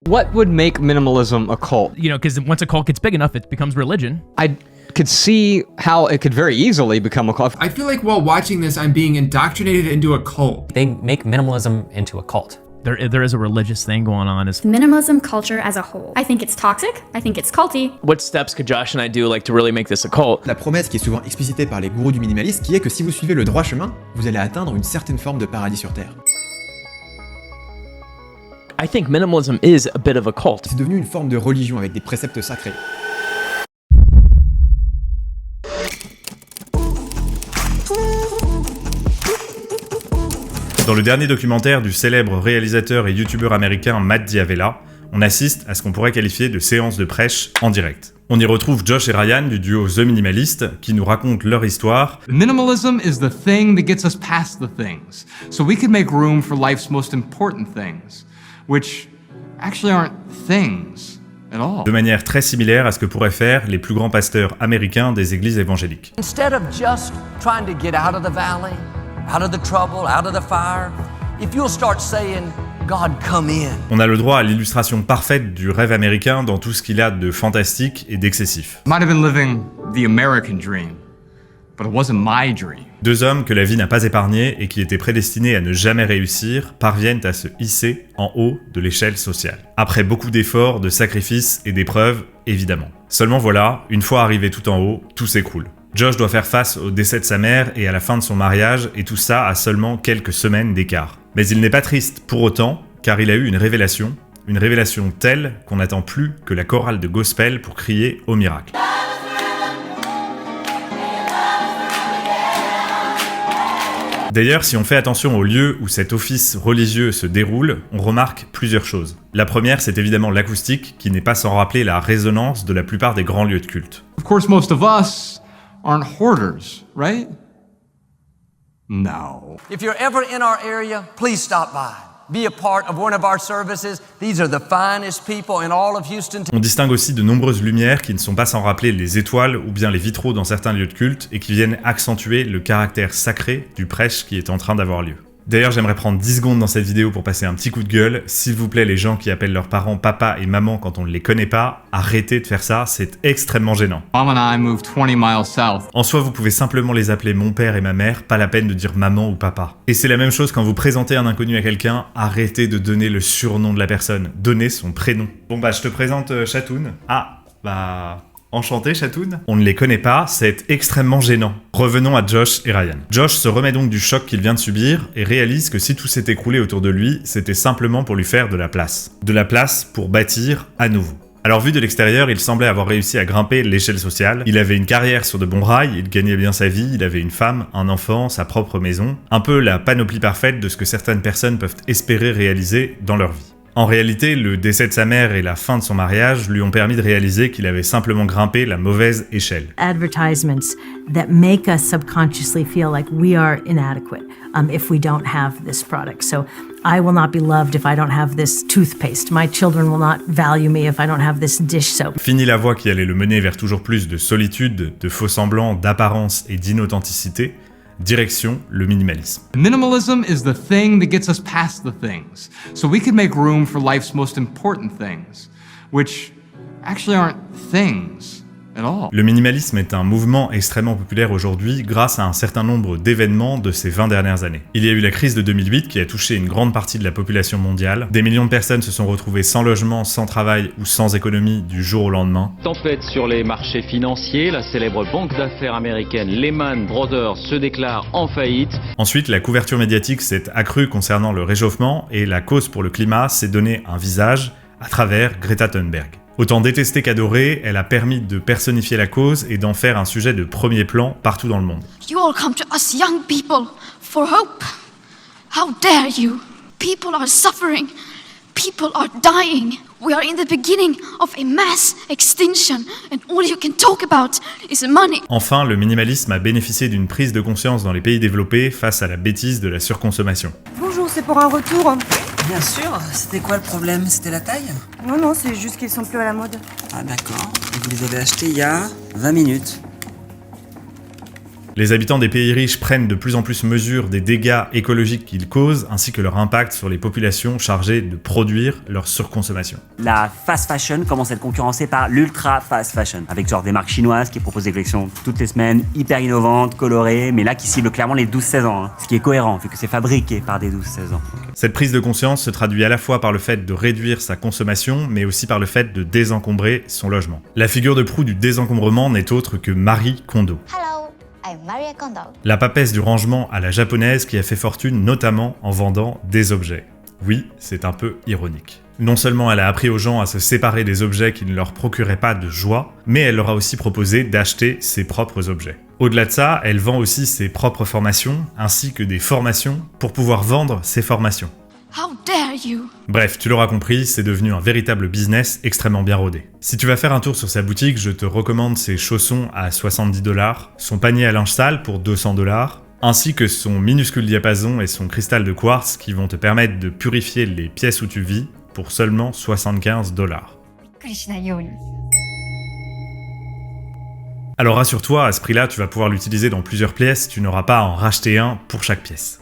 What would make minimalism a cult? You know, because once a cult gets big enough, it becomes religion. I could see how it could very easily become a cult. I feel like while watching this, I'm being indoctrinated into a cult. They make minimalism into a cult. There is a religious thing going on. Minimalism culture as a whole. I think it's toxic. I think it's culty. What steps could Josh and I do to really make this a cult? La promesse qui est souvent explicitée par les gourous du minimalisme, qui est que si vous suivez le droit chemin, vous allez atteindre une certaine forme de paradis sur Terre. I think minimalism is a bit of a cult. C'est devenu une forme de religion avec des préceptes sacrés. Dans le dernier documentaire du célèbre réalisateur et youtubeur américain Matt D'Avella, on assiste à ce qu'on pourrait qualifier de séance de prêche en direct. On y retrouve Josh et Ryan du duo The Minimalist qui nous racontent leur histoire. Minimalism is the thing that gets us past the things, so we can make room for life's most important things, which actually aren't things at all. De manière très similaire à ce que pourraient faire les plus grands pasteurs américains des églises évangéliques. Instead of just trying to get out of the valley, out of the trouble, out of the fire, if you'll start saying, God, come in. On a le droit à l'illustration parfaite du rêve américain dans tout ce qu'il a de fantastique et d'excessif. Might have been living the American dream, but it wasn't my dream. Deux hommes que la vie n'a pas épargnés et qui étaient prédestinés à ne jamais réussir parviennent à se hisser en haut de l'échelle sociale. Après beaucoup d'efforts, de sacrifices et d'épreuves, évidemment. Seulement voilà, une fois arrivé tout en haut, tout s'écroule. Josh doit faire face au décès de sa mère et à la fin de son mariage, et tout ça à seulement quelques semaines d'écart. Mais il n'est pas triste pour autant, car il a eu une révélation telle qu'on n'attend plus que la chorale de gospel pour crier au miracle. D'ailleurs, si on fait attention au lieu où cet office religieux se déroule, on remarque plusieurs choses. La première, c'est évidemment l'acoustique, qui n'est pas sans rappeler la résonance de la plupart des grands lieux de culte. Of course, most of us aren't hoarders, right? No. If you're ever in our area, please stop by. Be a part of one of our services. These are the finest people in all of Houston. On distingue aussi de nombreuses lumières qui ne sont pas sans rappeler les étoiles ou bien les vitraux dans certains lieux de culte et qui viennent accentuer le caractère sacré du prêche qui est en train d'avoir lieu. D'ailleurs, j'aimerais prendre 10 secondes dans cette vidéo pour passer un petit coup de gueule. S'il vous plaît, les gens qui appellent leurs parents papa et maman quand on ne les connaît pas, arrêtez de faire ça, c'est extrêmement gênant. Mom and I moved 20 miles south. En soi, vous pouvez simplement les appeler mon père et ma mère, pas la peine de dire maman ou papa. Et c'est la même chose quand vous présentez un inconnu à quelqu'un, arrêtez de donner le surnom de la personne, donnez son prénom. Bon bah, je te présente Chatoun. Enchanté, Chatoun. On ne les connaît pas, c'est extrêmement gênant. Revenons à Josh et Ryan. Josh se remet donc du choc qu'il vient de subir et réalise que si tout s'est écroulé autour de lui, c'était simplement pour lui faire de la place. De la place pour bâtir à nouveau. Alors vu de l'extérieur, il semblait avoir réussi à grimper l'échelle sociale. Il avait une carrière sur de bons rails, il gagnait bien sa vie, il avait une femme, un enfant, sa propre maison. Un peu la panoplie parfaite de ce que certaines personnes peuvent espérer réaliser dans leur vie. En réalité, le décès de sa mère et la fin de son mariage lui ont permis de réaliser qu'il avait simplement grimpé la mauvaise échelle. Advertisements that make us subconsciously feel like we are inadequate if we don't have this product. So I will not be loved if I don't have this toothpaste. My children will not value me if I don't have this dish soap. Fini la voie qui allait le mener vers toujours plus de solitude, de faux semblants, d'apparence et d'inauthenticité. Direction le minimalisme. Minimalism is the thing that gets us past the things, so we can make room for life's most important things, which actually aren't things at all. Le minimalisme est un mouvement extrêmement populaire aujourd'hui grâce à un certain nombre d'événements de ces 20 dernières années. Il y a eu la crise de 2008 qui a touché une grande partie de la population mondiale. Des millions de personnes se sont retrouvées sans logement, sans travail ou sans économie du jour au lendemain. Tempête sur les marchés financiers, la célèbre banque d'affaires américaine Lehman Brothers se déclare en faillite. Ensuite, la couverture médiatique s'est accrue concernant le réchauffement et la cause pour le climat s'est donné un visage à travers Greta Thunberg. Autant détestée qu'adorée, elle a permis de personnifier la cause et d'en faire un sujet de premier plan partout dans le monde. You all come to us young people for hope. How dare you? People are suffering. People are dying. We are in the beginning of a mass extinction and all you can talk about is money. Enfin, le minimalisme a bénéficié d'une prise de conscience dans les pays développés face à la bêtise de la surconsommation. Bonjour, c'est pour un retour. Bien sûr, c'était quoi le problème? C'était la taille? Non, c'est juste qu'ils sont plus à la mode. Ah d'accord, et vous les avez achetés il y a 20 minutes. Les habitants des pays riches prennent de plus en plus mesure des dégâts écologiques qu'ils causent, ainsi que leur impact sur les populations chargées de produire leur surconsommation. La fast fashion commence à être concurrencée par l'ultra fast fashion, avec genre des marques chinoises qui proposent des collections toutes les semaines, hyper innovantes, colorées, mais là qui ciblent clairement les 12-16 ans, ce qui est cohérent, vu que c'est fabriqué par des 12-16 ans. Cette prise de conscience se traduit à la fois par le fait de réduire sa consommation, mais aussi par le fait de désencombrer son logement. La figure de proue du désencombrement n'est autre que Marie Kondo. La papesse du rangement à la japonaise qui a fait fortune notamment en vendant des objets. Oui, c'est un peu ironique. Non seulement elle a appris aux gens à se séparer des objets qui ne leur procuraient pas de joie, mais elle leur a aussi proposé d'acheter ses propres objets. Au-delà de ça, elle vend aussi ses propres formations, ainsi que des formations pour pouvoir vendre ses formations. How dare you? Bref, tu l'auras compris, c'est devenu un véritable business extrêmement bien rodé. Si tu vas faire un tour sur sa boutique, je te recommande ses chaussons à 70$, son panier à linge sale pour 200$, ainsi que son minuscule diapason et son cristal de quartz qui vont te permettre de purifier les pièces où tu vis pour seulement 75$. Alors rassure-toi, à ce prix-là, tu vas pouvoir l'utiliser dans plusieurs pièces, tu n'auras pas à en racheter un pour chaque pièce.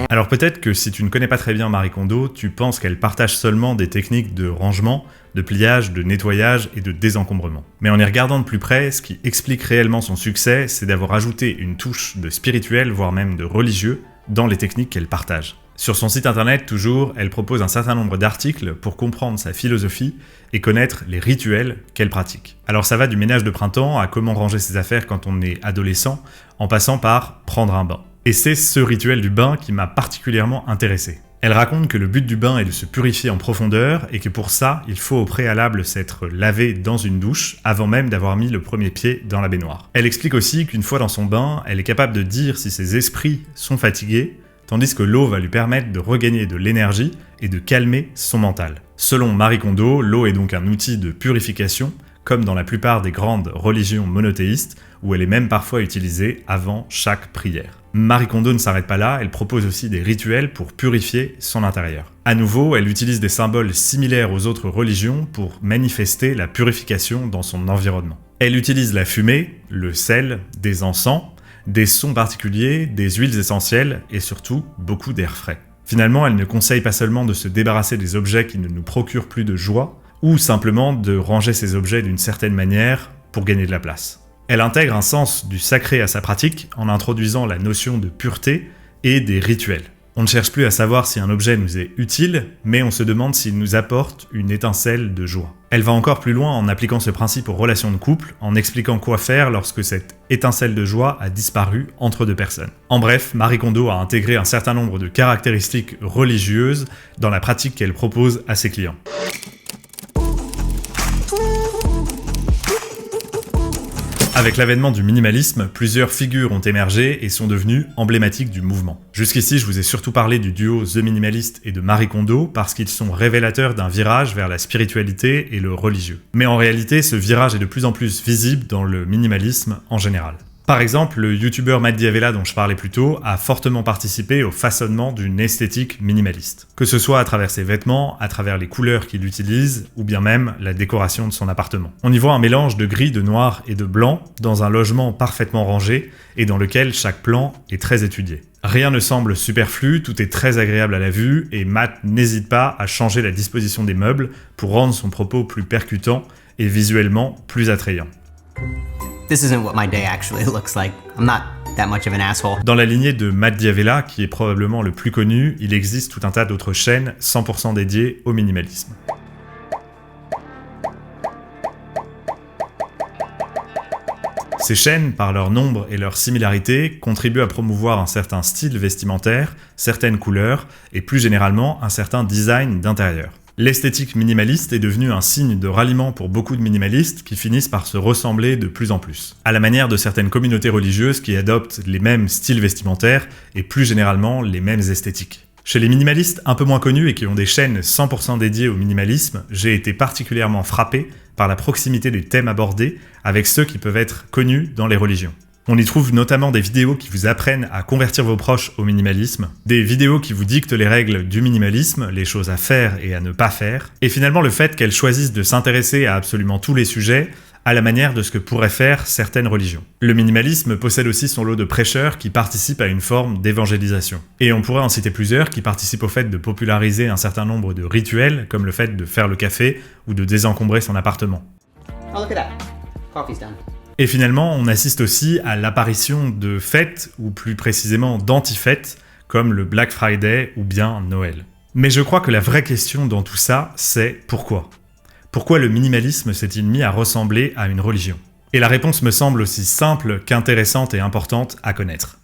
Alors peut-être que si tu ne connais pas très bien Marie Kondo, tu penses qu'elle partage seulement des techniques de rangement, de pliage, de nettoyage et de désencombrement. Mais en y regardant de plus près, ce qui explique réellement son succès, c'est d'avoir ajouté une touche de spirituel, voire même de religieux, dans les techniques qu'elle partage. Sur son site internet, toujours, elle propose un certain nombre d'articles pour comprendre sa philosophie et connaître les rituels qu'elle pratique. Alors ça va du ménage de printemps à comment ranger ses affaires quand on est adolescent, en passant par prendre un bain. Et c'est ce rituel du bain qui m'a particulièrement intéressé. Elle raconte que le but du bain est de se purifier en profondeur et que pour ça, il faut au préalable s'être lavé dans une douche avant même d'avoir mis le premier pied dans la baignoire. Elle explique aussi qu'une fois dans son bain, elle est capable de dire si ses esprits sont fatigués, tandis que l'eau va lui permettre de regagner de l'énergie et de calmer son mental. Selon Marie Kondo, l'eau est donc un outil de purification, comme dans la plupart des grandes religions monothéistes, où elle est même parfois utilisée avant chaque prière. Marie Kondo ne s'arrête pas là, elle propose aussi des rituels pour purifier son intérieur. À nouveau, elle utilise des symboles similaires aux autres religions pour manifester la purification dans son environnement. Elle utilise la fumée, le sel, des encens, des sons particuliers, des huiles essentielles et surtout beaucoup d'air frais. Finalement, elle ne conseille pas seulement de se débarrasser des objets qui ne nous procurent plus de joie, ou simplement de ranger ces objets d'une certaine manière pour gagner de la place. Elle intègre un sens du sacré à sa pratique en introduisant la notion de pureté et des rituels. On ne cherche plus à savoir si un objet nous est utile, mais on se demande s'il nous apporte une étincelle de joie. Elle va encore plus loin en appliquant ce principe aux relations de couple, en expliquant quoi faire lorsque cette étincelle de joie a disparu entre deux personnes. En bref, Marie Kondo a intégré un certain nombre de caractéristiques religieuses dans la pratique qu'elle propose à ses clients. Avec l'avènement du minimalisme, plusieurs figures ont émergé et sont devenues emblématiques du mouvement. Jusqu'ici, je vous ai surtout parlé du duo The Minimalist et de Marie Kondo parce qu'ils sont révélateurs d'un virage vers la spiritualité et le religieux. Mais en réalité, ce virage est de plus en plus visible dans le minimalisme en général. Par exemple, le youtubeur Matt D'Avella dont je parlais plus tôt a fortement participé au façonnement d'une esthétique minimaliste. Que ce soit à travers ses vêtements, à travers les couleurs qu'il utilise, ou bien même la décoration de son appartement. On y voit un mélange de gris, de noir et de blanc dans un logement parfaitement rangé et dans lequel chaque plan est très étudié. Rien ne semble superflu, tout est très agréable à la vue et Matt n'hésite pas à changer la disposition des meubles pour rendre son propos plus percutant et visuellement plus attrayant. This isn't what my day actually looks like. I'm not that much of an asshole. Dans la lignée de Matt D'Avella, qui est probablement le plus connu, il existe tout un tas d'autres chaînes 100% dédiées au minimalisme. Ces chaînes, par leur nombre et leur similarité, contribuent à promouvoir un certain style vestimentaire, certaines couleurs et plus généralement un certain design d'intérieur. L'esthétique minimaliste est devenue un signe de ralliement pour beaucoup de minimalistes qui finissent par se ressembler de plus en plus, à la manière de certaines communautés religieuses qui adoptent les mêmes styles vestimentaires et plus généralement les mêmes esthétiques. Chez les minimalistes un peu moins connus et qui ont des chaînes 100% dédiées au minimalisme, j'ai été particulièrement frappé par la proximité des thèmes abordés avec ceux qui peuvent être connus dans les religions. On y trouve notamment des vidéos qui vous apprennent à convertir vos proches au minimalisme, des vidéos qui vous dictent les règles du minimalisme, les choses à faire et à ne pas faire, et finalement le fait qu'elles choisissent de s'intéresser à absolument tous les sujets à la manière de ce que pourraient faire certaines religions. Le minimalisme possède aussi son lot de prêcheurs qui participent à une forme d'évangélisation. Et on pourrait en citer plusieurs qui participent au fait de populariser un certain nombre de rituels, comme le fait de faire le café ou de désencombrer son appartement. Oh, look at that. Coffee's done. Et finalement, on assiste aussi à l'apparition de fêtes, ou plus précisément d'anti-fêtes, comme le Black Friday ou bien Noël. Mais je crois que la vraie question dans tout ça, c'est pourquoi ? Pourquoi le minimalisme s'est-il mis à ressembler à une religion ? Et la réponse me semble aussi simple qu'intéressante et importante à connaître.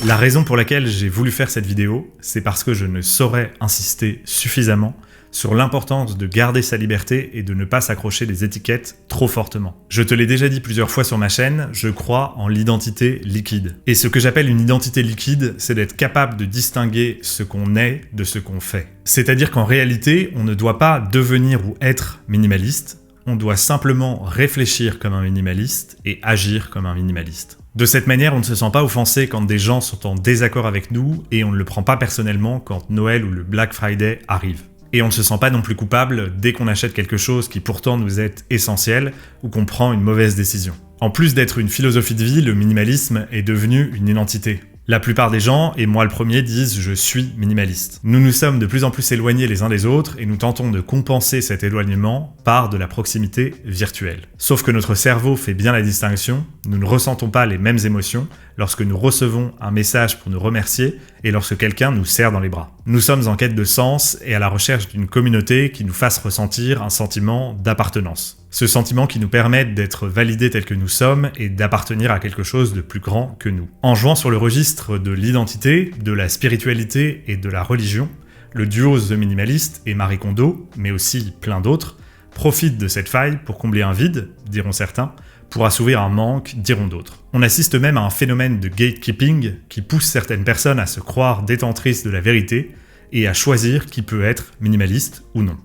La raison pour laquelle j'ai voulu faire cette vidéo, c'est parce que je ne saurais insister suffisamment sur l'importance de garder sa liberté et de ne pas s'accrocher des étiquettes trop fortement. Je te l'ai déjà dit plusieurs fois sur ma chaîne, je crois en l'identité liquide. Et ce que j'appelle une identité liquide, c'est d'être capable de distinguer ce qu'on est de ce qu'on fait. C'est-à-dire qu'en réalité, on ne doit pas devenir ou être minimaliste, on doit simplement réfléchir comme un minimaliste et agir comme un minimaliste. De cette manière, on ne se sent pas offensé quand des gens sont en désaccord avec nous et on ne le prend pas personnellement quand Noël ou le Black Friday arrive. Et on ne se sent pas non plus coupable dès qu'on achète quelque chose qui pourtant nous est essentiel ou qu'on prend une mauvaise décision. En plus d'être une philosophie de vie, le minimalisme est devenu une identité. La plupart des gens, et moi le premier, disent « je suis minimaliste ». Nous nous sommes de plus en plus éloignés les uns des autres et nous tentons de compenser cet éloignement par de la proximité virtuelle. Sauf que notre cerveau fait bien la distinction, nous ne ressentons pas les mêmes émotions lorsque nous recevons un message pour nous remercier et lorsque quelqu'un nous serre dans les bras. Nous sommes en quête de sens et à la recherche d'une communauté qui nous fasse ressentir un sentiment d'appartenance. Ce sentiment qui nous permet d'être validés tels que nous sommes et d'appartenir à quelque chose de plus grand que nous. En jouant sur le registre de l'identité, de la spiritualité et de la religion, le duo The Minimalist et Marie Kondo, mais aussi plein d'autres, profitent de cette faille pour combler un vide, diront certains, pour assouvir un manque, diront d'autres. On assiste même à un phénomène de gatekeeping qui pousse certaines personnes à se croire détentrices de la vérité et à choisir qui peut être minimaliste ou non.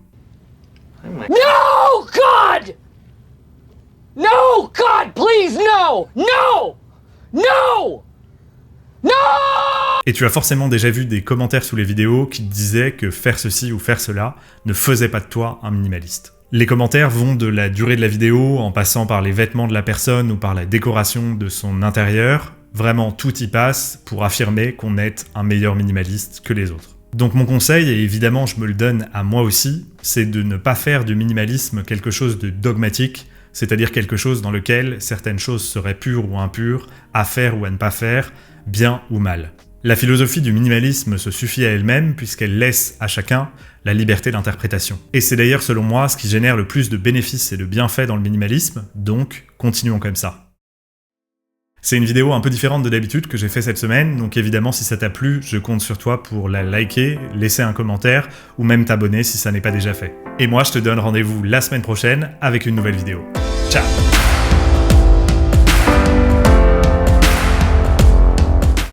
No, God! No, God, please, no! No! No! No! Et tu as forcément déjà vu des commentaires sous les vidéos qui te disaient que faire ceci ou faire cela ne faisait pas de toi un minimaliste. Les commentaires vont de la durée de la vidéo, en passant par les vêtements de la personne ou par la décoration de son intérieur. Vraiment, tout y passe pour affirmer qu'on est un meilleur minimaliste que les autres. Donc mon conseil, et évidemment je me le donne à moi aussi, c'est de ne pas faire du minimalisme quelque chose de dogmatique, c'est-à-dire quelque chose dans lequel certaines choses seraient pures ou impures, à faire ou à ne pas faire, bien ou mal. La philosophie du minimalisme se suffit à elle-même puisqu'elle laisse à chacun la liberté d'interprétation. Et c'est d'ailleurs selon moi ce qui génère le plus de bénéfices et de bienfaits dans le minimalisme, donc continuons comme ça. C'est une vidéo un peu différente de d'habitude que j'ai fait cette semaine, donc évidemment si ça t'a plu, je compte sur toi pour la liker, laisser un commentaire ou même t'abonner si ça n'est pas déjà fait. Et moi je te donne rendez-vous la semaine prochaine avec une nouvelle vidéo. Ciao!